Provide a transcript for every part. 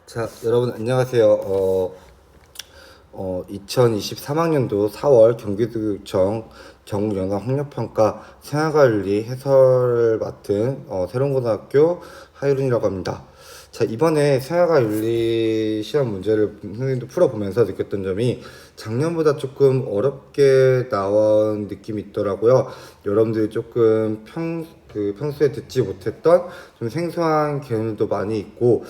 자, 여러분 안녕하세요. 2023학년도 4월 경기도청 경북연합학력평가 생활관리 해설을 맡은 새로운고등학교 하유린이라고 합니다. 자, 이번에 생활과윤리 시험 문제를 선생님도 풀어보면서 느꼈던 점이 작년보다 조금 어렵게 나온 느낌이 있더라고요. 여러분들이 조금 평소에 듣지 못했던 좀 생소한 개념도 많이 있고,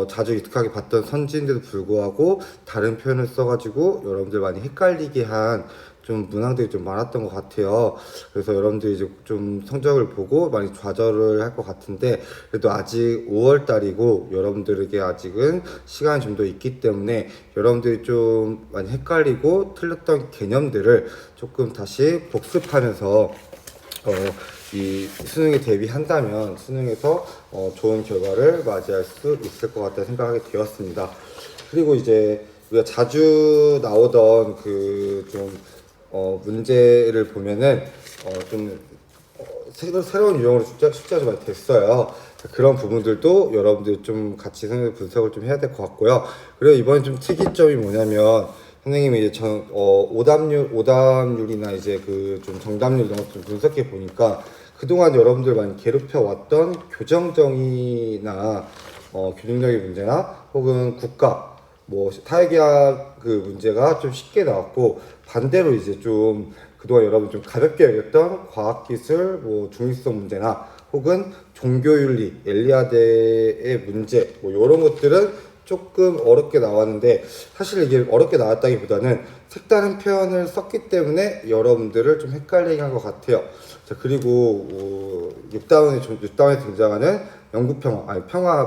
자주 익숙하게 봤던 선지인데도 불구하고 다른 표현을 써가지고 여러분들 많이 헷갈리게 한 좀 문항들이 좀 많았던 것 같아요. 그래서 여러분들이 이제 좀 성적을 보고 많이 좌절을 할 것 같은데, 그래도 아직 5월 달이고 여러분들에게 아직은 시간이 좀 더 있기 때문에 여러분들이 좀 많이 헷갈리고 틀렸던 개념들을 조금 다시 복습하면서 이 수능에 대비한다면 수능에서 좋은 결과를 맞이할 수 있을 것 같다 생각하게 되었습니다. 그리고 이제 우리가 자주 나오던 문제를 보면은 좀 새로운 유형으로 숙제가 좀 많이 됐어요. 그런 부분들도 여러분들 좀 같이 분석을 좀 해야 될 것 같고요. 그리고 이번에 좀 특이점이 뭐냐면 선생님이 이제 오답률이나 이제 좀 정답률 이런 것좀 분석해 보니까 그동안 여러분들 많이 괴롭혀 왔던 교정정의나 교정정의 문제나 혹은 국가 사회계약 문제가 좀 쉽게 나왔고, 반대로 이제 좀 그동안 여러분 좀 가볍게 여겼던 과학기술 중립성 문제나 혹은 종교윤리 엘리아데의 문제 이런 것들은 조금 어렵게 나왔는데, 사실 이게 어렵게 나왔다기보다는 색다른 표현을 썼기 때문에 여러분들을 좀 헷갈리게 한 것 같아요. 자, 그리고 6단원에 등장하는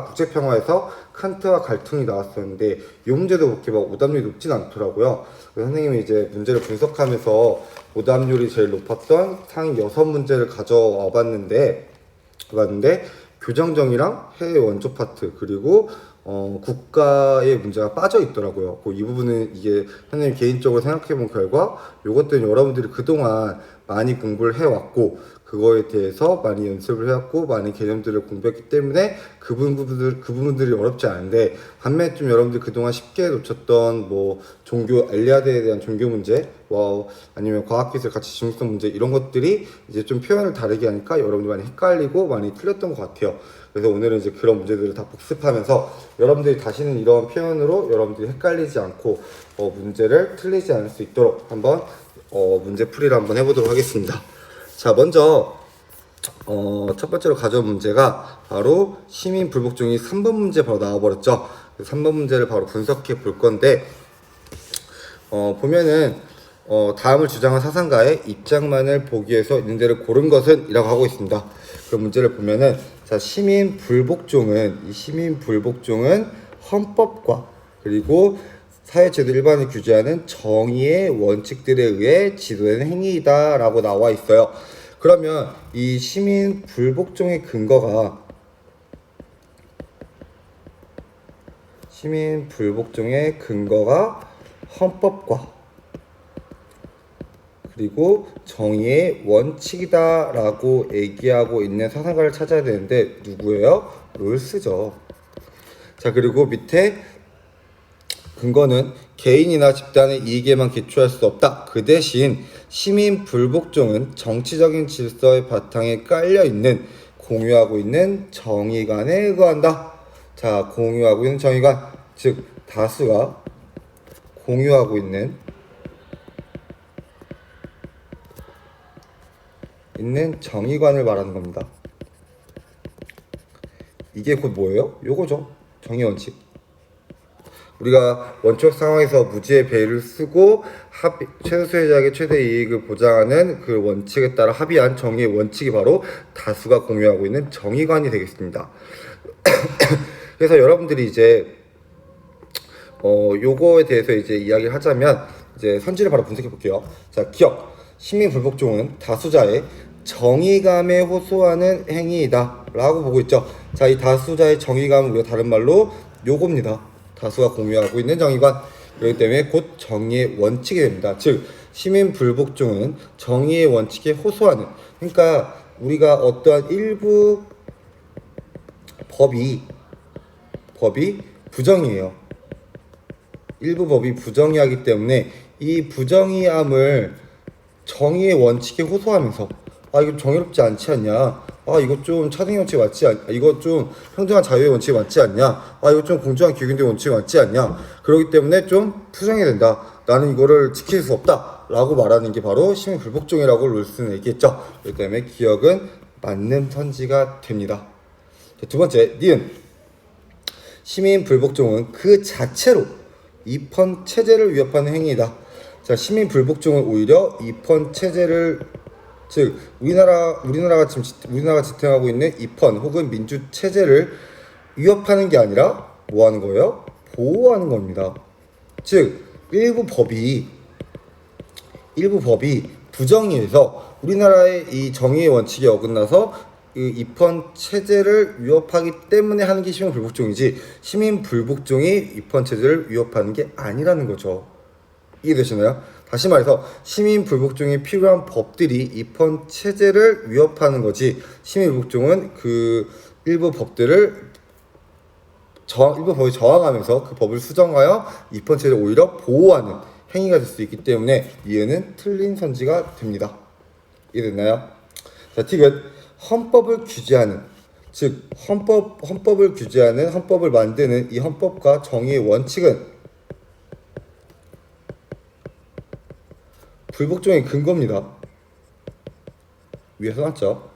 국제평화에서 칸트와 갈등이 나왔었는데 이 문제도 그렇게 막 오답률이 높진 않더라고요. 선생님이 이제 문제를 분석하면서 오답률이 제일 높았던 상위 6문제를 가져와 봤는데 교정정의랑 해외 원조 파트 그리고 국가의 문제가 빠져 있더라고요. 이 부분은 이게 선생님 개인적으로 생각해 본 결과 이것들은 여러분들이 그동안 많이 공부를 해왔고 그거에 대해서 많이 연습을 해왔고 많은 개념들을 공부했기 때문에 그 부분들이 어렵지 않은데, 반면에 좀 여러분들이 그동안 쉽게 놓쳤던 종교 엘리아드에 대한 종교 문제 아니면 과학기술 가치 중립성 문제 이런 것들이 이제 좀 표현을 다르게 하니까 여러분들이 많이 헷갈리고 많이 틀렸던 것 같아요. 그래서 오늘은 이제 그런 문제들을 다 복습하면서 여러분들이 다시는 이런 표현으로 여러분들이 헷갈리지 않고 문제를 틀리지 않을 수 있도록 한번 문제 풀이를 한번 해보도록 하겠습니다. 자, 먼저 첫 번째로 가져온 문제가 바로 시민 불복종이 3번 문제 바로 나와버렸죠. 3번 문제를 바로 분석해 볼 건데, 보면은 다음을 주장한 사상가의 입장만을 보기 위해서 있는 데를 고른 것은 이라고 하고 있습니다. 그 문제를 보면은 자, 시민 불복종은 헌법과 그리고 사회제도 일반을 규제하는 정의의 원칙들에 의해 지도되는 행위이다 라고 나와 있어요. 그러면 이 시민 불복종의 근거가 헌법과 그리고 정의의 원칙이다 라고 얘기하고 있는 사상가를 찾아야 되는데 누구예요? 롤스죠. 자, 그리고 밑에 근거는 개인이나 집단의 이익에만 기초할 수 없다. 그 대신 시민 불복종은 정치적인 질서의 바탕에 깔려있는 공유하고 있는 정의관에 의거한다. 자, 공유하고 있는 정의관, 즉 다수가 공유하고 있는 정의관을 말하는 겁니다. 이게 곧 뭐예요? 요거죠. 정의원칙. 우리가 원칙 상황에서 무지의 배를 쓰고 최소 수혜자에게 최대 이익을 보장하는 그 원칙에 따라 합의한 정의의 원칙이 바로 다수가 공유하고 있는 정의관이 되겠습니다. 그래서 여러분들이 이제 요거에 대해서 이제 이야기를 하자면 이제 선지를 바로 분석해 볼게요. 자, 기억. 시민 불복종은 다수자의 정의감에 호소하는 행위이다 라고 보고 있죠. 자, 이 다수자의 정의감은 우리가 다른 말로 요겁니다. 다수가 공유하고 있는 정의관. 그렇기 때문에 곧 정의의 원칙이 됩니다. 즉 시민 불복종은 정의의 원칙에 호소하는, 그러니까 우리가 어떠한 일부 법이 부정이에요. 일부 법이 부정의하기 때문에 이 부정의함을 정의의 원칙에 호소하면서 이거 정의롭지 않지 않냐, 이거 좀 차등의 원칙에 맞지 않냐, 이거 좀 평등한 자유의 원칙에 맞지 않냐, 이거 좀 공정한 기근의 원칙에 맞지 않냐, 그렇기 때문에 좀 부정해야 된다, 나는 이거를 지킬 수 없다 라고 말하는 게 바로 시민불복종이라고 롤스는 얘기했죠. 그렇기 때문에 기억은 맞는 선지가 됩니다. 두 번째, 니은. 시민불복종은 그 자체로 입헌 체제를 위협하는 행위이다. 자, 시민불복종은 오히려 입헌 체제를, 즉 우리나라가 지탱하고 있는 입헌 혹은 민주 체제를 위협하는 게 아니라 뭐 하는 거예요? 보호하는 겁니다. 즉 일부 법이 부정의해서 우리나라의 이 정의의 원칙에 어긋나서 이 입헌 체제를 위협하기 때문에 하는 게 시민불복종이지, 시민불복종이 입헌 체제를 위협하는 게 아니라는 거죠. 이해되시나요? 다시 말해서 시민불복종이 필요한 법들이 입헌 체제를 위협하는 거지, 시민불복종은 그 일부 법이 저항하면서 그 법을 수정하여 입헌 체제를 오히려 보호하는 행위가 될 수 있기 때문에 이해는 틀린 선지가 됩니다. 이해됐나요? 자, 틱은 헌법을 규제하는, 즉 헌법을 규제하는, 헌법을 만드는 이 헌법과 정의의 원칙은 불복종의 근거입니다. 위에 써놨죠.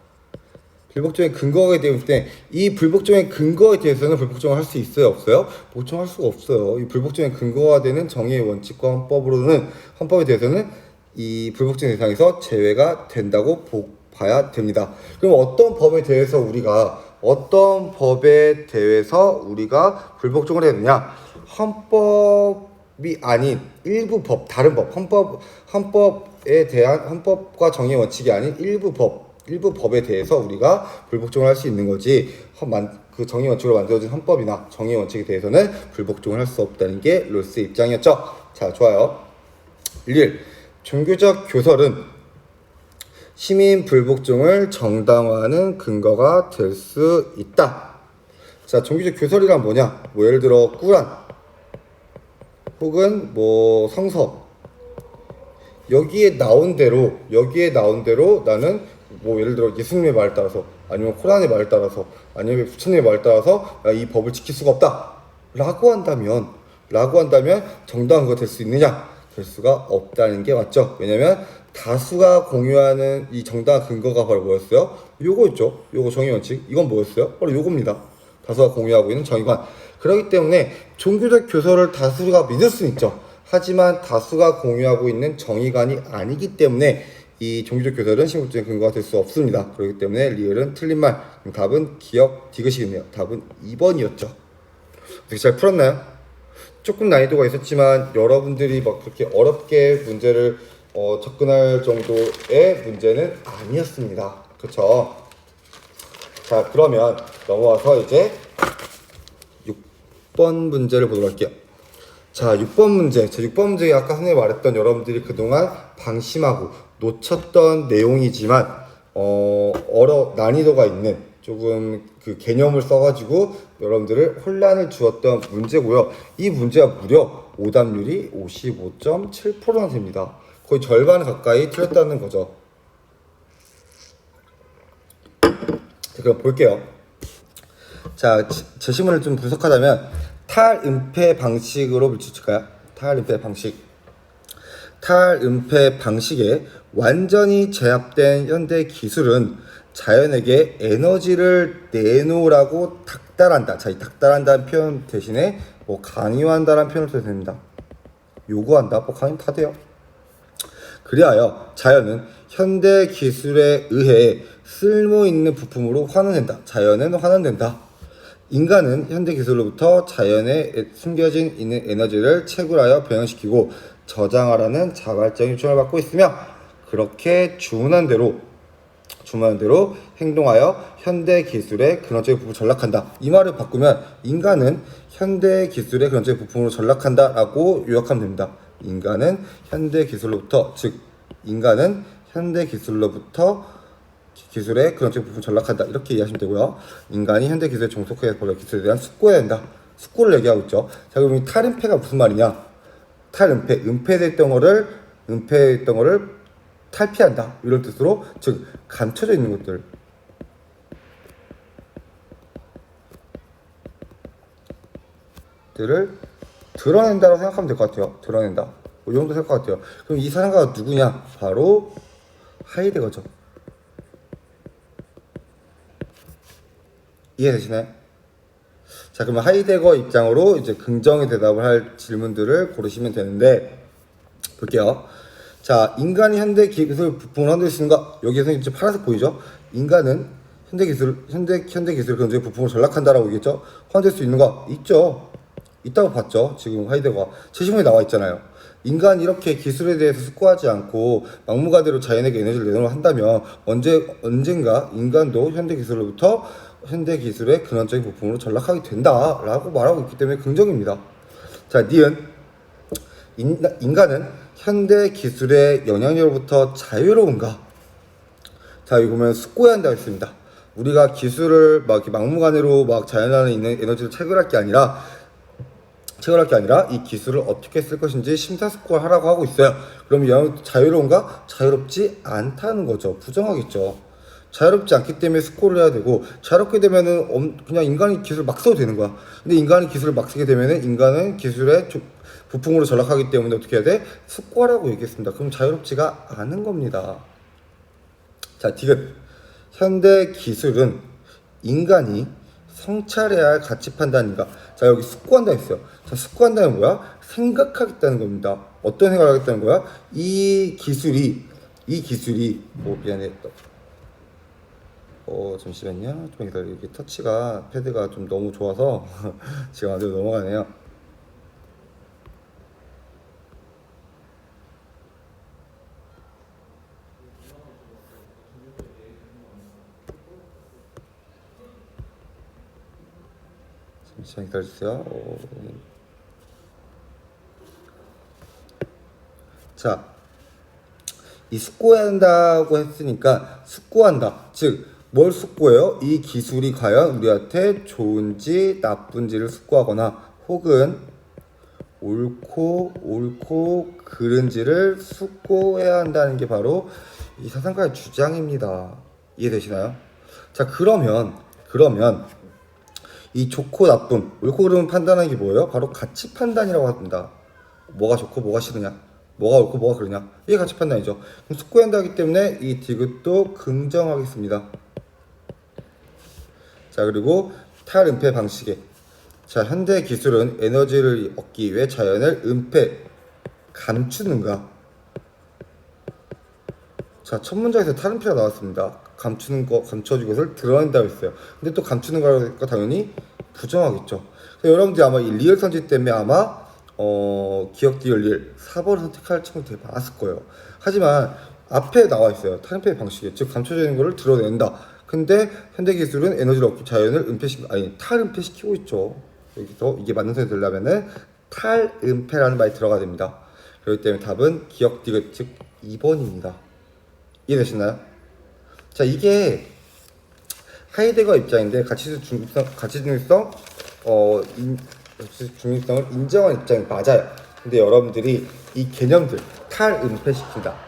불복종의 근거가 되기 때문에 이 불복종의 근거에 대해서는 불복종을 할 수 있어요, 없어요? 복종할 수가 없어요. 이 불복종의 근거가 되는 정의의 원칙과 헌법에 대해서는 이 불복종 대상에서 제외가 된다고 봐야 됩니다. 그럼 어떤 법에 대해서 우리가 불복종을 해야 되냐? 헌법이 아닌 일부 법, 다른 법, 헌법에 대한, 헌법과 정의의 원칙이 아닌 일부 법에 대해서 우리가 불복종을 할 수 있는 거지, 그 정의 원칙으로 만들어진 헌법이나 정의 원칙에 대해서는 불복종을 할 수 없다는 게 롤스의 입장이었죠. 자, 좋아요. 1. 종교적 교설은 시민 불복종을 정당화하는 근거가 될 수 있다. 자, 종교적 교설이란 뭐냐? 뭐 예를 들어 꾸란 혹은 뭐 성서, 여기에 나온 대로 나는 뭐 예를 들어 예수님의 말에 따라서, 아니면 코란의 말에 따라서, 아니면 부처님의 말에 따라서 이 법을 지킬 수가 없다 라고 한다면 정당한 거 될 수 있느냐? 될 수가 없다는 게 맞죠. 왜냐면 다수가 공유하는 이 정당한 근거가 바로 뭐였어요? 요거 있죠. 요거 정의원칙. 이건 뭐였어요? 바로 요겁니다. 다수가 공유하고 있는 정의관. 그렇기 때문에 종교적 교설을 다수가 믿을 수는 있죠. 하지만 다수가 공유하고 있는 정의관이 아니기 때문에 이 종교적 교설은 시민불복종의 근거가 될 수 없습니다. 그렇기 때문에 리을은 틀린 말. 답은 기억 디귿이겠네요. 답은 2번이었죠. 어떻게 잘 풀었나요? 조금 난이도가 있었지만 여러분들이 막 그렇게 어렵게 문제를 접근할 정도의 문제는 아니었습니다. 그쵸? 자, 그러면 넘어와서 이제 6번 문제를 보도록 할게요. 자, 6번 문제. 6번 문제에 아까 선생님이 말했던 여러분들이 그동안 방심하고 놓쳤던 내용이지만 난이도가 있는, 조금 그 개념을 써가지고 여러분들을 혼란을 주었던 문제고요. 이 문제가 무려 오답률이 55.7%나 됩니다. 거의 절반 가까이 틀렸다는 거죠. 자, 그럼 볼게요. 자, 제시문을 좀 분석하자면 탈은폐 방식으로 물질칠까요? 탈은폐 방식에 완전히 제압된 현대 기술은 자연에게 에너지를 내놓으라고 닥달한다. 자, 이 닥달한다는 표현 대신에 뭐 강요한다라는 표현을 써도 됩니다. 요구한다, 뭐 강요 다 돼요. 그리하여 자연은 현대 기술에 의해 쓸모 있는 부품으로 환원된다. 자연은 환원된다. 인간은 현대 기술로부터 자연에 숨겨진 있는 에너지를 채굴하여 변형시키고 저장하라는 자발적인 요청을 받고 있으며, 그렇게 주문한 대로 행동하여 현대 기술의 근원적인 부품을 전락한다. 이 말을 바꾸면 인간은 현대 기술의 근원적인 부품으로 전락한다 라고 요약하면 됩니다. 인간은 현대 기술로부터 기술의 근원적인 부품을 전락한다, 이렇게 이해하시면 되고요. 인간이 현대 기술에 종속해야 기술에 대한 숙고해야 된다. 숙고를 얘기하고 있죠. 자, 그럼 이 탈은폐가 무슨 말이냐? 탈은폐, 은폐됐던 거를 탈피한다, 이런 뜻으로, 즉 감춰져 있는 것들을 드러낸다고 생각하면 될 것 같아요. 드러낸다, 이 정도 될 것 같아요. 그럼 이 사상가가 누구냐? 바로 하이데거죠. 이해되시나요? 자, 그러면 하이데거 입장으로 이제 긍정의 대답을 할 질문들을 고르시면 되는데, 볼게요. 자, 인간이 현대 기술 부품을 만들 수 있는가? 여기에서 이제 파란색 보이죠? 인간은 현대 기술을 근저히 부품을 전락한다라고 얘기했죠? 만들 수 있는가? 있죠. 있다고 봤죠. 지금 하이데거가 제시문에 나와 있잖아요. 인간이 이렇게 기술에 대해서 숙고하지 않고 막무가내로 자연에게 에너지를 내놓으려 한다면 언젠가 인간도 현대 기술의 근원적인 부품으로 전락하게 된다라고 말하고 있기 때문에 긍정입니다. 자, 니은 인간은 현대 기술의 영향력으로부터 자유로운가? 자, 여기 보면 숙고해야 한다고 했습니다. 우리가 기술을 막 이렇게 막무가내로 막 자연 안에 있는 에너지를 채굴할 게 아니라 이 기술을 어떻게 쓸 것인지 심사숙고를 하라고 하고 있어요. 그럼 자유로운가? 자유롭지 않다는 거죠. 부정하겠죠. 자유롭지 않기 때문에 숙고를 해야 되고, 자유롭게 되면은 그냥 인간이 기술을 막 써도 되는 거야. 근데 인간이 기술을 막 쓰게 되면은 인간은 기술의 부품으로 전락하기 때문에 어떻게 해야 돼? 숙고하라고 얘기했습니다. 그럼 자유롭지가 않은 겁니다. 자, 디귿. 현대 기술은 인간이 성찰해야 할 가치 판단인가? 자, 여기 숙고한다 했어요. 자, 숙고한다는 뭐야? 생각하겠다는 겁니다. 어떤 생각을 하겠다는 거야? 이 기술이 미안해. 잠시만요. 좀 기다려. 이게 패드가 좀 너무 좋아서 지금 아주 넘어가네요. 잠시만 기다려주세요. 자, 이 숙고해야 한다고 했으니까 숙고한다. 즉, 뭘 숙고해요? 이 기술이 과연 우리한테 좋은지 나쁜지를 숙고하거나, 혹은 옳고 그른지를 숙고해야 한다는 게 바로 이 사상가의 주장입니다. 이해되시나요? 자, 그러면 이 좋고 나쁨, 옳고 그름을 판단하는 게 뭐예요? 바로 가치 판단이라고 합니다. 뭐가 좋고 뭐가 싫으냐, 뭐가 옳고 뭐가 그러냐, 이게 가치 판단이죠. 그럼 숙고한다기 때문에 이 디귿도 긍정하겠습니다. 자, 그리고 탈은폐 방식에, 자, 현대 기술은 에너지를 얻기 위해 자연을 감추는가? 자, 첫 문장에서 탈은폐가 나왔습니다. 감춰진 것을 드러낸다고 했어요. 근데 또 감추는 거니까 당연히 부정하겠죠. 그래서 여러분들이 아마 이 리을 선지 때문에 아마 기억 디귿 리을 4번을 선택할 친구 되게 많았을 거예요. 하지만 앞에 나와 있어요. 탈은폐 방식에, 즉 감춰져 있는 것을 드러낸다. 근데 현대 기술은 에너지를 얻기 자연을 탈은폐시키고 있죠. 여기서 이게 맞는 소리 들려면은 탈은폐라는 말이 들어가야 됩니다. 그렇기 때문에 답은 기억 디귿, 즉 2번입니다. 이해되시나요? 자, 이게 하이데거 입장인데 중립성을 인정한 입장이 맞아요. 근데 여러분들이 이 개념들, 은폐시킨다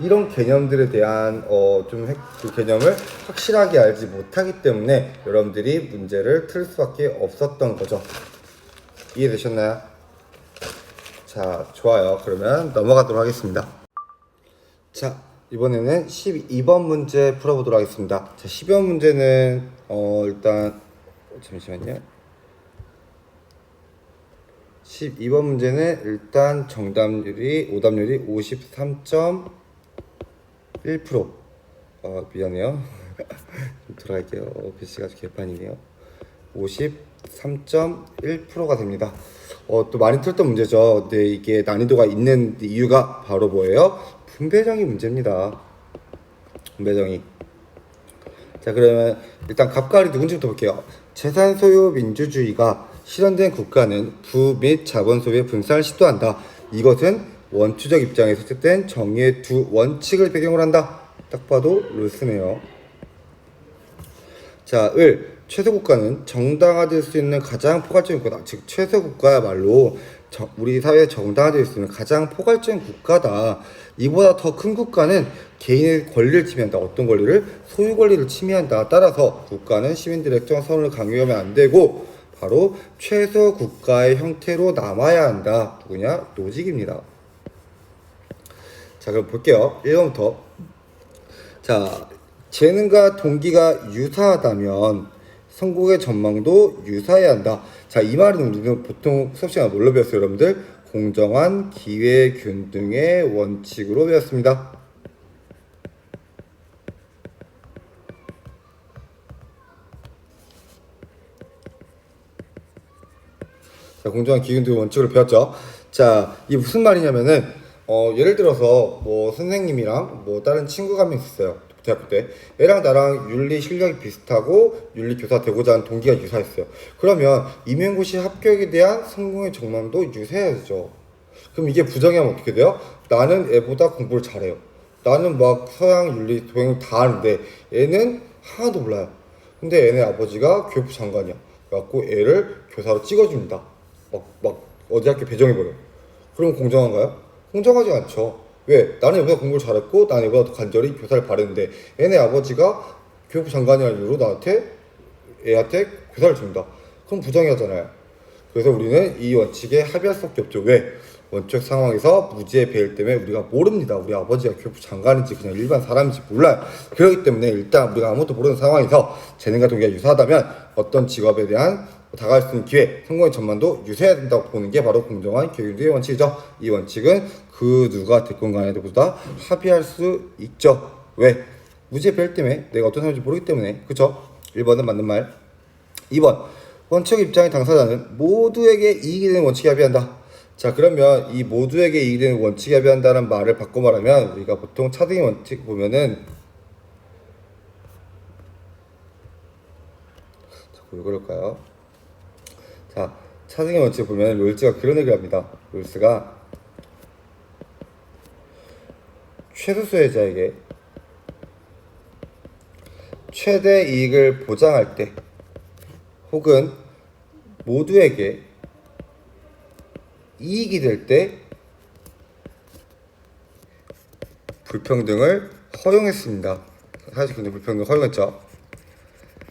이런 개념들에 대한 그 개념을 확실하게 알지 못하기 때문에 여러분들이 문제를 틀 수밖에 없었던 거죠. 이해되셨나요? 자, 좋아요. 그러면 넘어가도록 하겠습니다. 자, 이번에는 12번 문제 풀어보도록 하겠습니다. 자, 12번 문제는 일단 잠시만요. 12번 문제는 일단 오답률이 53.1%. 미안해요. 좀 들어갈게요. 글씨가 개판이네요. 53.1%가 됩니다. 또 많이 틀었던 문제죠. 근데 이게 난이도가 있는 이유가 바로 뭐예요? 분배정의 문제입니다. 분배정의. 자, 그러면 일단 갑과을이 누군지부터 볼게요. 재산 소유 민주주의가 실현된 국가는 부 및 자본 소유의 분산을 시도한다. 이것은 원초적 입장에서 채택된 정의의 두 원칙을 배경으로 한다. 딱 봐도 룰스네요. 자, 최소국가는 정당화될 수 있는 가장 포괄적인 국가다. 즉 최소국가야말로 우리 사회에 정당화될 수 있는 가장 포괄적인 국가다. 이보다 더 큰 국가는 개인의 권리를 침해한다. 어떤 권리를? 소유 권리를 침해한다. 따라서 국가는 시민들의 특정 선언을 강요하면 안 되고 바로 최소국가의 형태로 남아야 한다. 누구냐? 노직입니다. 자, 그럼 볼게요. 1번부터. 자, 재능과 동기가 유사하다면 성공의 전망도 유사해야 한다. 자, 이 말은 우리는 보통 수업 시간에 뭘로 배웠어요, 여러분들? 공정한 기회균등의 원칙으로 배웠습니다. 자, 공정한 기회균등의 원칙으로 배웠죠. 자, 이게 무슨 말이냐면은 예를 들어서 뭐 선생님이랑 뭐 다른 친구가 한 명 있었어요. 대학교 때 얘랑 나랑 윤리 실력이 비슷하고 윤리 교사 되고자 하는 동기가 유사했어요. 그러면 임용고시 합격에 대한 성공의 전망도 유사해야죠. 그럼 이게 부정하면 어떻게 돼요? 나는 애보다 공부를 잘해요. 나는 막 서양 윤리 동양 다 아는데 얘는 하나도 몰라요. 근데 얘네 아버지가 교육부 장관이야. 그래갖고 애를 교사로 찍어줍니다. 막 어디 학교 배정해버려. 그럼 공정한가요? 공정하지 않죠. 왜? 나는 얘보다 공부를 잘했고 나는 얘보다 더 간절히 교사를 바랬는데 얘네 아버지가 교육부 장관이라는 이유로 애한테 교사를 줍니다. 그럼 부정하잖아요. 그래서 우리는 이 원칙에 합의할 수밖에 없죠. 왜? 원칙 상황에서 무지의 배일 때문에 우리가 모릅니다. 우리 아버지가 교육부 장관인지 그냥 일반 사람인지 몰라요. 그렇기 때문에 일단 우리가 아무것도 모르는 상황에서 재능과 동기가 유사하다면 어떤 직업에 대한 다가갈 수 있는 기회, 성공의 전망도 유사해야 된다고 보는 게 바로 공정한 교육의 원칙이죠. 이 원칙은 그 누가 됐건 간에 보다 합의할 수 있죠. 왜? 무지의 배일 때문에 내가 어떤 사람인지 모르기 때문에. 그쵸? 1번은 맞는 말. 2번 원칙 입장의 당사자는 모두에게 이익이 되는 원칙에 합의한다. 자, 그러면 이 모두에게 이익이 되는 원칙에 합의한다는 말을 바꿔 말하면 우리가 보통 차등의 원칙 보면은 왜 그럴까요? 자, 차등의 원칙 보면 롤스가 그런 얘기를 합니다. 롤스가 최소 수혜자에게 최대 이익을 보장할 때 혹은 모두에게 이익이 될 때 불평등을 허용했습니다. 사실 근데 불평등 허용했죠.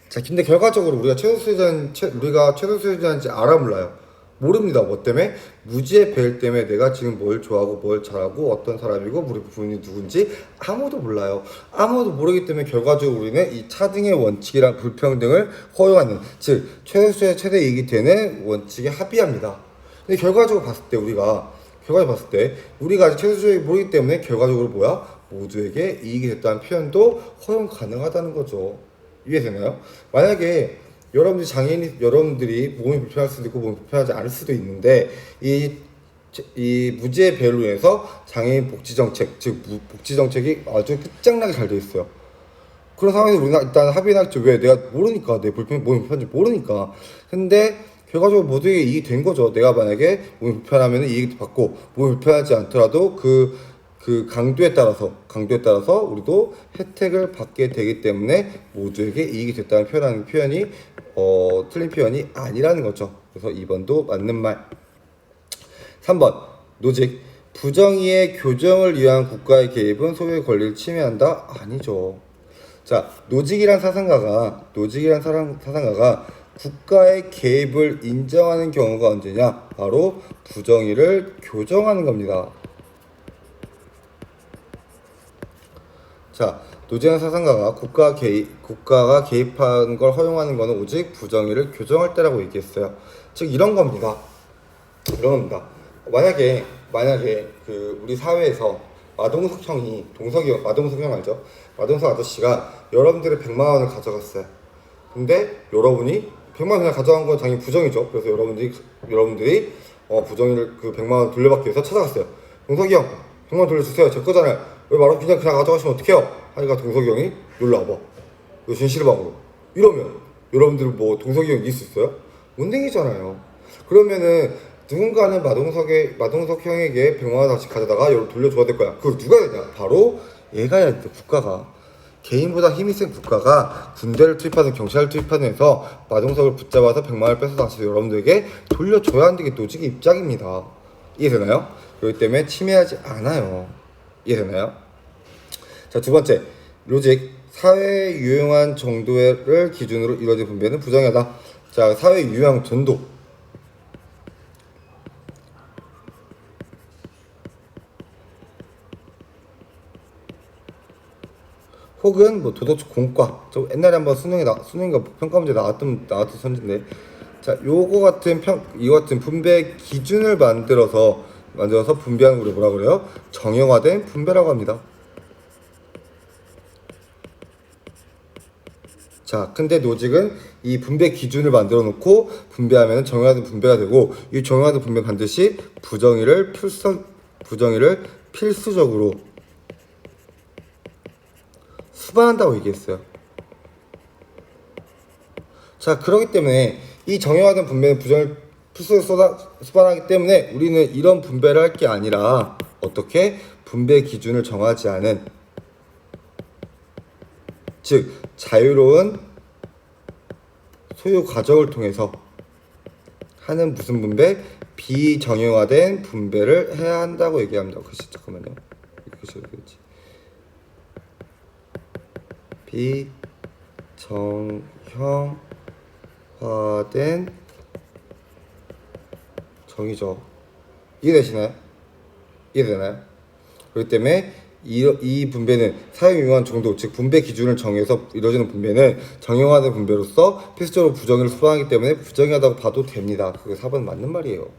자, 근데 결과적으로 우리가 최소 수혜자인지 알아 몰라요. 모릅니다. 뭐 때문에? 무지의 배일 때문에 내가 지금 뭘 좋아하고 뭘 잘하고 어떤 사람이고 우리 부모님이 누군지 아무도 몰라요. 아무도 모르기 때문에 결과적으로 우리는 이 차등의 원칙이랑 불평등을 허용하는, 즉 최소수의 최대 이익이 되는 원칙에 합의합니다. 근데 결과적으로 봤을 때 우리가 아직 최소수익이 모르기 때문에 결과적으로 모두에게 이익이 됐다는 표현도 허용 가능하다는 거죠. 이해되나요? 만약에 여러분들이 몸이 불편할 수도 있고 몸이 불편하지 않을 수도 있는데 이 무지의 배로 인해서 장애인 복지 정책, 즉 복지 정책이 아주 끝장나게 잘 돼 있어요. 그런 상황에서 우리가 일단 합의는 하겠죠. 왜? 내가 모르니까, 내 몸이 불편한지 모르니까. 근데 결과적으로 모두에게 이익이 된 거죠. 내가 만약에 몸이 불편하면 이익을 받고 몸이 불편하지 않더라도 그 강도에 따라서 우리도 혜택을 받게 되기 때문에 모두에게 이익이 됐다는 표현이 틀린 표현이 아니라는 거죠. 그래서 2번도 맞는 말. 3번 노직 부정의의 교정을 위한 국가의 개입은 소유의 권리를 침해한다? 아니죠. 자, 노직이란 사상가가 국가의 개입을 인정하는 경우가 언제냐? 바로 부정의를 교정하는 겁니다. 자, 노재현 사상가가 국가가 개입한 걸 허용하는 것은 오직 부정의를 교정할 때라고 얘기했어요. 즉 이런 겁니다. 만약에 우리 사회에서 마동석 형이 마동석 형 알죠? 마동석 아저씨가 여러분들의 100만 원을 가져갔어요. 근데 여러분이 100만 원 그냥 가져간 건 당연히 부정이죠. 그래서 여러분들이 부정의를 그 100만 원 돌려받기 위해서 찾아갔어요. 동석이 형, 100만 원 돌려주세요. 제 거잖아요. 왜 말없이 그냥 가져가시면 어떡해요? 하니까 동석이 형이 놀러 와봐. 너 진실방으로. 이러면 여러분들 동석이 형 이길 수 있어요? 못 이기잖아요. 그러면은 누군가는 마동석 형에게 100만 원 다시 가져다가 여러분 돌려줘야 될 거야. 그걸 누가 해야 되냐? 바로 얘가 해야 돼. 국가가. 개인보다 힘이 센 국가가 군대를 투입하든 경찰을 투입하든 해서 마동석을 붙잡아서 100만을 뺏어서 다시 여러분들에게 돌려줘야 한다는 게 노직의 입장입니다. 이해되나요? 그렇기 때문에 침해하지 않아요. 이해되나요? 자, 두 번째, 로직. 사회에 유용한 정도를 기준으로 이루어진 분배는 부정하다. 자, 사회에 유용한 정도. 혹은 뭐 도덕적 공과. 저 옛날에 한번 수능인가 평가 문제 나왔던 선지인데, 자, 이거 같은 분배 기준을 만들어서 분배하는 걸 뭐라 그래요? 정형화된 분배라고 합니다. 자, 근데 노직은 이 분배 기준을 만들어 놓고 분배하면 정형화된 분배가 되고, 이 정형화된 분배 반드시 부정의를 필수적으로 수반한다고 얘기했어요. 자, 그렇기 때문에 이 정형화된 분배는 부정을 필수적으로 수반하기 때문에 우리는 이런 분배를 할 게 아니라 어떻게 분배 기준을 정하지 않은, 즉 자유로운 소유 과정을 통해서 하는 무슨 분배? 비정형화된 분배를 해야 한다고 얘기합니다. 글씨 잠깐만요. 글씨 어디지? 비정형화된 정의죠. 이해되시나요? 이해되나요? 그렇기 때문에 이 분배는 사용 유용한 정도, 즉 분배 기준을 정해서 이루어지는 분배는 정형화된 분배로서 필수적으로 부정의를 수반하기 때문에 부정하다고 봐도 됩니다. 그게 4번 맞는 말이에요.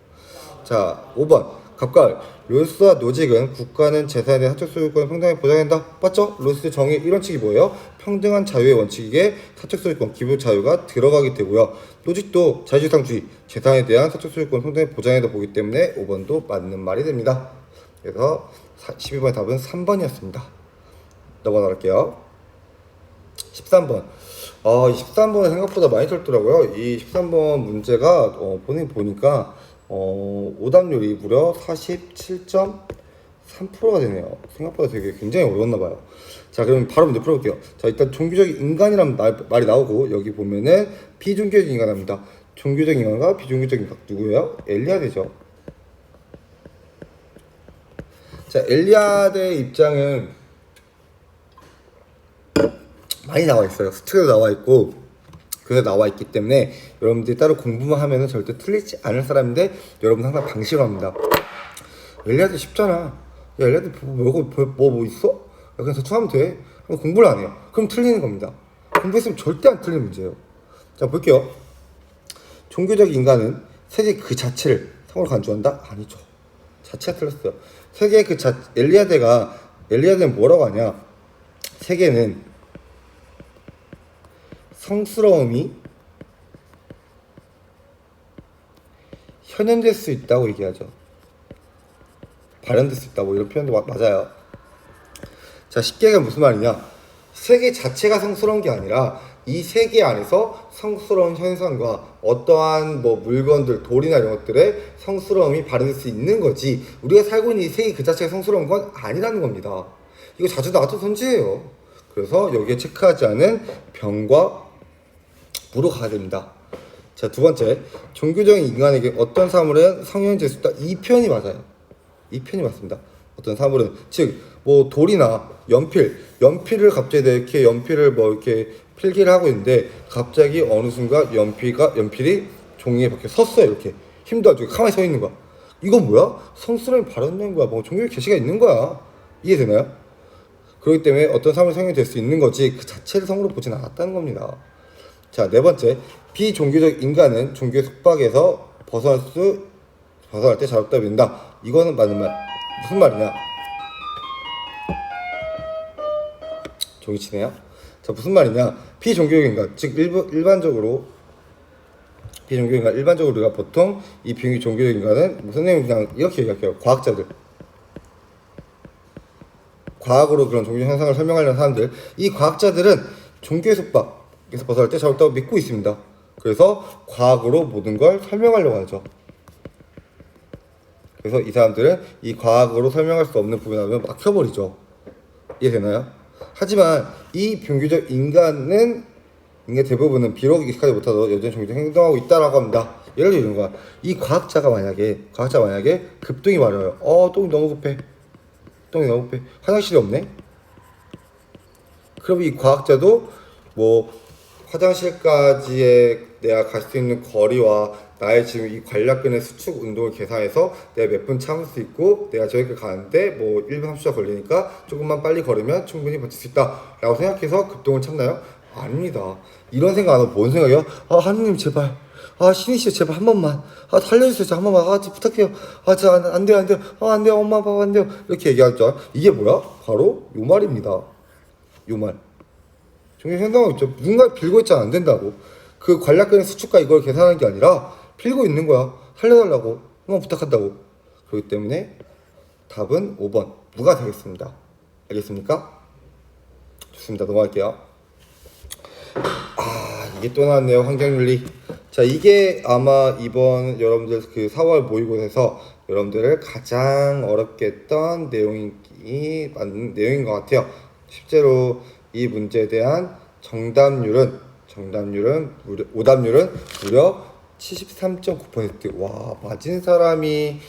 자, 5번. 갑과 롤스와 노직은 국가는 재산에 대한 사적 소유권을 평등하게 보장한다. 맞죠? 롤스의 정의 1원칙이 뭐예요? 평등한 자유의 원칙에 사적 소유권, 기부 자유가 들어가게 되고요. 노직도 자유지상주의, 재산에 대한 사적 소유권 평등하게 보장해다 보기 때문에 5번도 맞는 말이 됩니다. 그래서 12번의 답은 3번이었습니다. 넘어갈게요. 13번. 이 13번은 생각보다 많이 틀더라고요. 이 13번 문제가 보니까 오답률이 무려 47.3%가 되네요. 생각보다 되게 굉장히 어려웠나봐요. 자, 그럼 바로 문제 풀어볼게요. 자, 일단 종교적인 인간이라는 말이 나오고, 여기 보면은 비종교적인 인간입니다. 종교적인 인간과 비종교적인 인간 누구예요? 엘리아드죠. 자, 엘리아드의 입장은 많이 나와 있어요. 수트에도 나와 있고 교재 나와 있기 때문에 여러분들이 따로 공부만 하면은 절대 틀리지 않을 사람인데, 여러분 항상 방심을 합니다. 엘리아드 쉽잖아. 야, 엘리아드 뭐 있어? 야, 그냥 대충 하면 돼. 공부를 안 해요. 그럼 틀리는 겁니다. 공부했으면 절대 안 틀리는 문제예요. 자, 볼게요. 종교적 인간은 세계 그 자체를 성으로 간주한다? 아니죠. 자체가 틀렸어요. 세계 엘리아드는 뭐라고 하냐? 세계는 성스러움이 현현될 수 있다고 얘기하죠. 발현될 수 있다고, 이런 표현도 맞아요. 자, 쉽게 얘기하면 무슨 말이냐? 세계 자체가 성스러운 게 아니라 이 세계 안에서 성스러운 현상과 어떠한 뭐 물건들, 돌이나 이런 것들의 성스러움이 발현될 수 있는 거지, 우리가 살고 있는 이 세계 그 자체가 성스러운 건 아니라는 겁니다. 이거 자주 나왔던 선지예요. 그래서 여기에 체크하지 않은 병과 무로 가야 됩니다. 자, 두 번째, 종교적인 인간에게 어떤 사물은 성현될 수 있다. 이 표현이 맞아요. 이 표현이 맞습니다. 어떤 사물은, 즉 뭐 돌이나 연필을 갑자기 이렇게 연필을 뭐 이렇게 필기를 하고 있는데 갑자기 어느 순간 연필이 종이에 박혀 섰어요. 이렇게 힘도 안 주고 가만히 서 있는 거야. 이건 뭐야? 성스러움이 발현된 거야. 뭐 종교의 계시가 있는 거야. 이해되나요? 그렇기 때문에 어떤 사물이 성이 될 수 있는 거지 그 자체를 성으로 보진 않았다는 겁니다. 자, 네 번째, 비종교적 인간은 종교의 속박에서 벗어날 때 자유롭다 믿는다. 이거는 맞는 말. 무슨 말이냐? 종이 치네요. 자, 무슨 말이냐? 비종교적 인간, 즉 일반적으로 우리가 보통 이 비종교적 인간은 선생님이 그냥 이렇게 얘기할게요. 과학으로 그런 종교 현상을 설명하려는 사람들, 이 과학자들은 종교의 속박에서 벗어날 때 자유롭다고 믿고 있습니다. 그래서 과학으로 모든 걸 설명하려고 하죠. 그래서 이 사람들은 이 과학으로 설명할 수 없는 부분이 나오면 막혀버리죠. 이해되나요? 하지만 이 비용기적 인간 대부분은 비록 익숙하지 못하도 여전히 종교적 행동하고 있다라고 합니다. 예를 들어 이런 거야. 이 과학자가 만약에 급등이 마려워요. 똥이 너무 급해. 화장실이 없네. 그럼 이 과학자도 뭐 화장실까지의 내가 갈 수 있는 거리와 나의 지금 이 관략근의 수축 운동을 계산해서 내가 몇 분 참을 수 있고 내가 저기까지 가는데 뭐 1분 30초 걸리니까 조금만 빨리 걸으면 충분히 버틸 수 있다 라고 생각해서 급동을 참나요? 아닙니다. 이런 생각 안 하고 뭔 생각이야? 하느님 제발, 신이시여 제발 한 번만, 살려주세요 한 번만, 부탁해요. 안 돼요 안 돼요 엄마 아빠 안 돼요 이렇게 얘기하죠. 이게 뭐야? 바로 요 말입니다. 요 말. 종교 행동하고 있죠. 누군가 빌고 있잖아. 안 된다고. 그 관략근의 수축과 이걸 계산하는 게 아니라 빌고 있는 거야. 살려달라고. 한번 부탁한다고. 그렇기 때문에 답은 5번 무가 되겠습니다. 알겠습니까? 좋습니다. 넘어갈게요. 이게 또 나왔네요. 환경윤리. 자, 이게 아마 이번 여러분들 그 4월 모의고사에서 여러분들을 가장 어렵게 했던 맞는 내용인 것 같아요. 실제로 이 문제에 대한 오답률은 무려 73.9%. 와, 맞은 사람이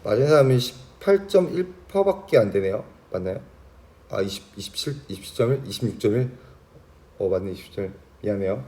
18.1%밖에 안 되네요. 맞나요? 27.1, 26.1. 맞네, 27.1. 미안해요.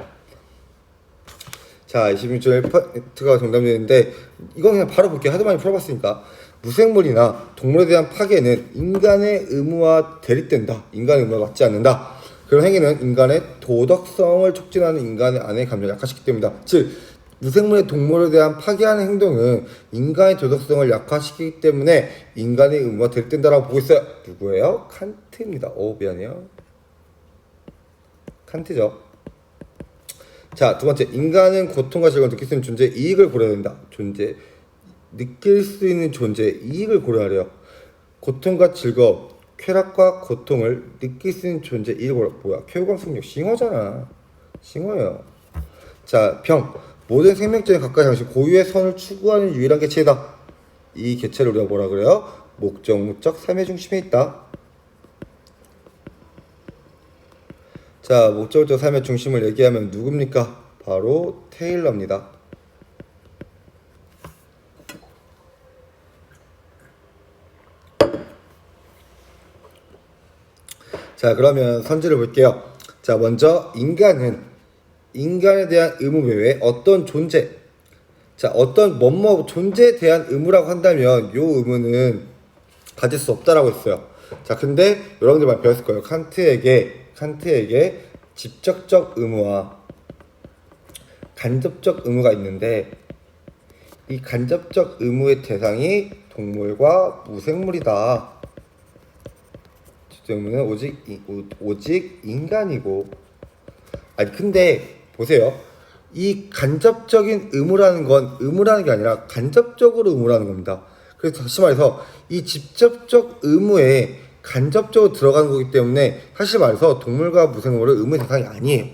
자, 26.1%가 정답률인데 이건 그냥 바로 볼게요. 하도 많이 풀어봤으니까. 무생물이나 동물에 대한 파괴는 인간의 의무와 대립된다. 인간의 의무와 맞지 않는다. 그런 행위는 인간의 도덕성을 촉진하는 인간의 안의 감정을 약화시키기 때문이다. 즉, 무생물의 동물에 대한 파괴하는 행동은 인간의 도덕성을 약화시키기 때문에 인간의 의무와 대립된다라고 보고 있어요. 누구예요? 칸트입니다. 미안해요. 칸트죠. 자, 두 번째, 인간은 고통과 즐거움을 느낄 수 있는 존재의 이익을 고려해야 된다. 느낄 수 있는 존재의 이익을 고려하래요. 고통과 즐거움, 쾌락과 고통을 느낄 수 있는 존재의 이익을 고려. 뭐야? 쾌유광승력 싱어잖아. 싱어예요. 자, 병, 모든 생명체는 각각 당시 고유의 선을 추구하는 유일한 개체이다. 이 개체를 우리가 뭐라 그래요? 목적, 무적, 삶의 중심에 있다. 자, 목적적 삶의 중심을 얘기하면 누굽니까? 바로 테일러입니다. 자, 그러면 선지를 볼게요. 자, 먼저 인간에 대한 의무 외에 어떤 존재, 어떤 존재에 대한 의무라고 한다면 요 의무는 가질 수 없다라고 했어요. 자, 근데 여러분들 많이 배웠을 거예요. 칸트에게 직접적 의무와 간접적 의무가 있는데 이 간접적 의무의 대상이 동물과 무생물이다. 의무는 오직 인간이고. 근데 보세요. 이 간접적인 의무라는 게 아니라 간접적으로 의무라는 겁니다. 그래서 다시 말해서 이 직접적 의무에 간접적으로 들어가는 거기 때문에 사실 말해서 동물과 무생물은 의무의 대상이 아니에요.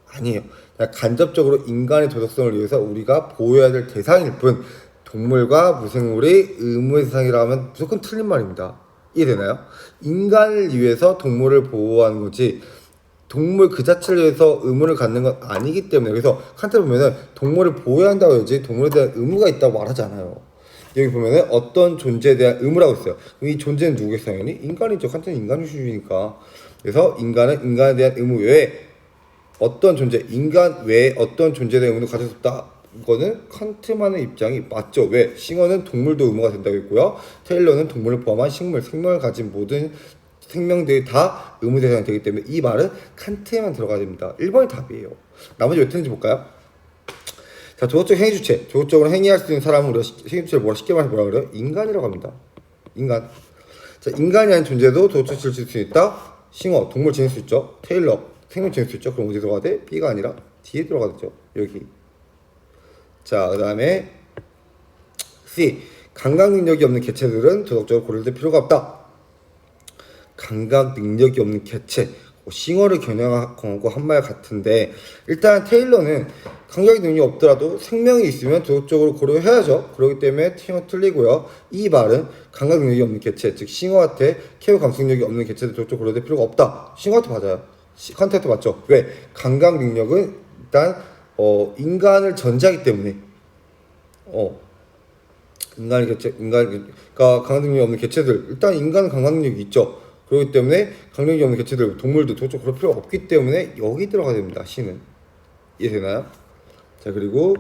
그냥 간접적으로 인간의 도덕성을 위해서 우리가 보호해야 될 대상일 뿐 동물과 무생물이 의무의 대상이라면 무조건 틀린 말입니다. 이해되나요? 인간을 위해서 동물을 보호하는 거지 동물 그 자체를 위해서 의무를 갖는 건 아니기 때문에. 그래서 칸트 보면은 동물을 보호해야 한다고 해야지 동물에 대한 의무가 있다고 말하지 않아요. 여기 보면은 어떤 존재에 대한 의무라고 했어요. 이 존재는 누구겠어요? 당연히 인간이죠. 칸트는 인간주의니까. 그래서 인간에 대한 의무 외에 어떤 존재에 대한 의무를 가질 수 없다. 이거는 칸트만의 입장이 맞죠. 왜? 싱어는 동물도 의무가 된다고 했고요. 테일러는 동물을 포함한 생명을 가진 모든 생명들이 다 의무 대상이 되기 때문에 이 말은 칸트에만 들어가야 됩니다. 1번이 답이에요. 나머지 왜 틀린지 볼까요? 자, 도덕적 행위 주체. 도덕적으로 행위할 수 있는 사람은 우리가 행위 주체를 쉽게 말해서 뭐라 그래요? 인간이라고 합니다. 인간. 자, 인간이 아닌 존재도 도덕적 질을 지닐 수 있다. 싱어, 동물 지닐 수 있죠. 테일러, 생명 지닐 수 있죠. 그럼 어디 들어가야 돼? B가 아니라 D에 들어가겠죠. 여기. 자, 그 다음에 C. 감각 능력이 없는 개체들은 도덕적으로 고려될 필요가 없다. 감각 능력이 없는 개체. 싱어를 겨냥하고 한 말 같은데, 일단 테일러는 감각의 능력이 없더라도 생명이 있으면 도덕적으로 고려해야죠. 그렇기 때문에 팅어 틀리고요. 이 말은 감각 능력이 없는 개체, 즉 싱어한테 케어 감수 능력이 없는 개체도 도덕적으로 고려될 필요가 없다. 싱어한테 맞아요. 컨텐트 맞죠? 왜? 감각 능력은 일단 인간을 전제하기 때문에 그러니까 감각 능력이 없는 개체들, 일단 인간은 감각 능력이 있죠. 그렇기 때문에 감각 능력이 없는 개체들, 동물도 도덕적으로 그럴 필요가 없기 때문에 여기 들어가야 됩니다. C는. 이해되나요? 자, 그리고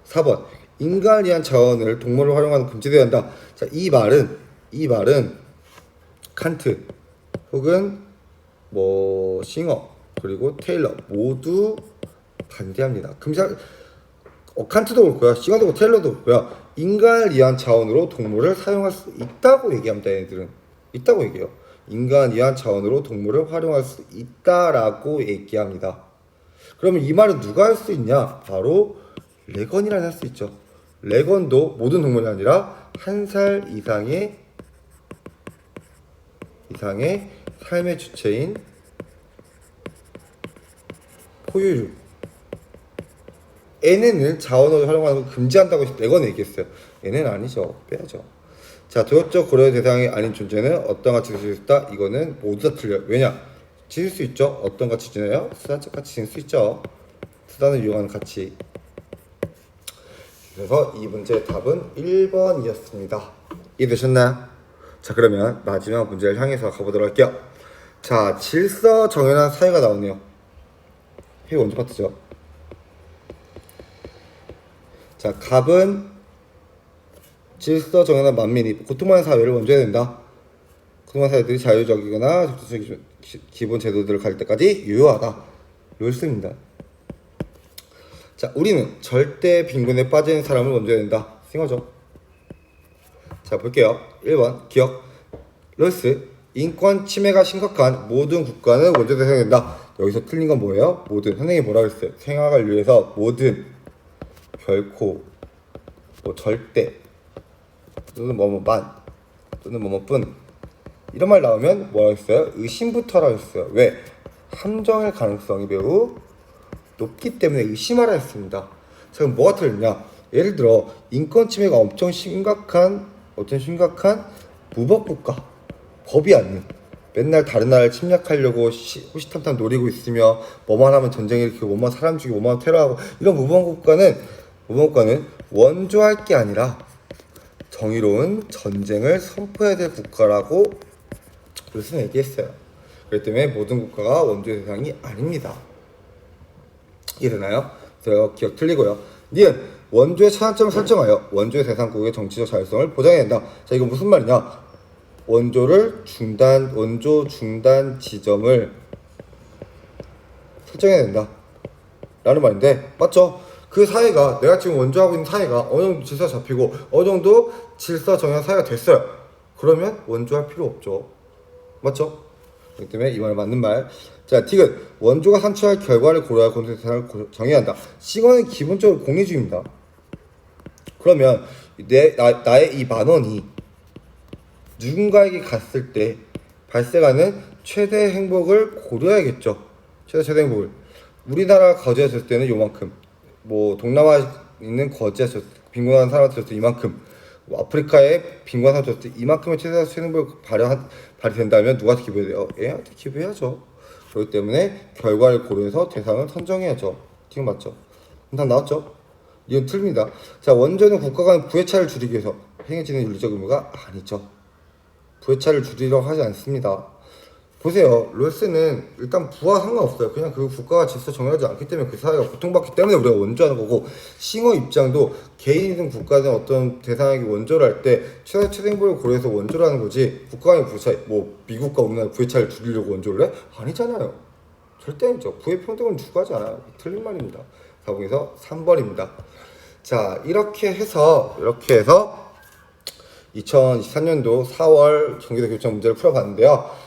4번 인간을 위한 자원을 동물을 활용하는 금지되어야 한다. 자, 이 말은 칸트 혹은 뭐 싱어 그리고 테일러 모두 반대합니다. 칸트도 그렇고요, 싱어도 그렇고 테일러도 그렇고요. 인간을 위한 자원으로 동물을 사용할 수 있다고 얘기합니다. 얘네들은 있다고 얘기해요. 인간을 위한 자원으로 동물을 활용할 수 있다라고 얘기합니다. 그러면 이 말은 누가 할 수 있냐? 바로 레건이라는 할 수 있죠. 레건도 모든 동물이 아니라 1살 이상의 삶의 주체인 포유류, 얘네는 자원을 활용하는 걸 금지한다고 레건 얘기했어요. 얘네는 아니죠. 빼야죠. 자, 도덕적 고려 대상이 아닌 존재는 어떤 가치 지닐 수 있다? 이거는 모두 다 틀려요. 왜냐? 지닐 수 있죠. 어떤 가치 지내요? 수단적 가치 지닐 수 있죠. 수단을 이용하는 가치. 그래서 이 문제의 답은 1번이었습니다. 이해되셨나요? 자, 그러면 마지막 문제를 향해서 가보도록 할게요. 자, 질서 정연한 사회가 나오네요. 회의 원조 파트죠. 자, 갑은 질서 정연한 만민이 고통받는 사회를 원조해야 된다. 고통받는 사회들이 자유적이거나 적극적인 기본 제도들을 가질 때까지 유효하다. 롤스입니다. 자, 우리는 절대 빈곤에 빠지는 사람을 원조해야 된다. 싱어죠. 자, 볼게요. 1번 기억. 롤스 인권 침해가 심각한 모든 국가는 원조 대상이 된다. 여기서 틀린 건 뭐예요? 모든. 선생님이 뭐라고 했어요? 생활을 위해서 모든, 결코, 뭐 절대, 또는 뭐뭐만, 또는 뭐뭐뿐, 이런 말 나오면 뭐라고 했어요? 의심부터라고 했어요. 왜? 함정일 가능성이 매우 높기 때문에 의심하라 했습니다. 자, 그럼 뭐가 틀렸냐? 예를 들어 인권 침해가 엄청 심각한 무법국가, 법이 아닌, 맨날 다른 나라를 침략하려고 호시탐탐 노리고 있으며 뭐만 하면 전쟁 일으키고 뭐만 사람 죽이고 뭐만 테러하고 이런 무법국가는 원조할 게 아니라 정의로운 전쟁을 선포해야 될 국가라고 무슨 얘기했어요. 그렇기 때문에 모든 국가가 원조의 대상이 아닙니다. 이해되나요? 그래서 기억 틀리고요. 니은 원조의 차단점을 설정하여 원조의 대상국의 정치적 자율성을 보장해야 된다. 자, 이거 무슨 말이냐? 원조 중단 지점을 설정해야 된다 라는 말인데, 맞죠? 그 사회가, 내가 지금 원조하고 있는 사회가 어느 정도 질서 잡히고 어느 정도 질서 정연 사회가 됐어요. 그러면 원조할 필요 없죠. 맞죠? 그렇기 때문에 이 말은 맞는 말. 자, 틱은 원조가 산출할 결과를 고려할 권세 대상을 정해야 한다. 싱어는 기본적으로 공리주의입니다. 그러면 나의 이 10,000원이 누군가에게 갔을 때 발생하는 최대 행복을 고려해야겠죠. 최대 행복을. 우리나라가 거지였을 때는 요만큼, 뭐 동남아에 있는 거지였을 때, 빈곤한 사람한테 줬을 때 이만큼, 뭐 아프리카에 빈곤한 사람한테 줬을 때 이만큼의 최대 행복을 발휘된다면 누구한테 기부해야 돼요? 얘한테 기부해야죠. 그렇기 때문에 결과를 고려해서 대상을 선정해야죠. 지금 맞죠? 답 나왔죠? 이건 틀립니다. 자, 원조는 국가 간 부해차를 줄이기 위해서 행해지는 윤리적 의무가 아니죠. 부해차를 줄이려고 하지 않습니다. 보세요. 롤스는 일단 부와 상관없어요. 그냥 그 국가가 질서 정연하지 않기 때문에 그 사회가 고통받기 때문에 우리가 원조하는 거고, 싱어 입장도 개인이든 국가든 어떤 대상에게 원조를 할 때 최대 행복을 고려해서 원조를 하는 거지, 국가 간의 부해차, 뭐 미국과 우리나라 부해차를 줄이려고 원조를 해? 아니잖아요. 절대 아니죠. 부의 평등은 추구하지 않아요. 틀린 말입니다. 4번에서 3번입니다. 자, 이렇게 해서 2023년도 4월 경기도 교육청 문제를 풀어봤는데요.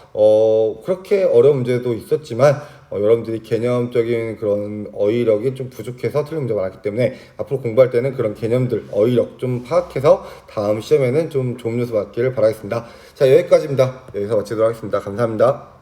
그렇게 어려운 문제도 있었지만 여러분들이 개념적인 그런 어휘력이 좀 부족해서 틀린 문제가 많았기 때문에 앞으로 공부할 때는 그런 개념들, 어휘력 좀 파악해서 다음 시험에는 좀 좋은 점수 받기를 바라겠습니다. 자, 여기까지입니다. 여기서 마치도록 하겠습니다. 감사합니다.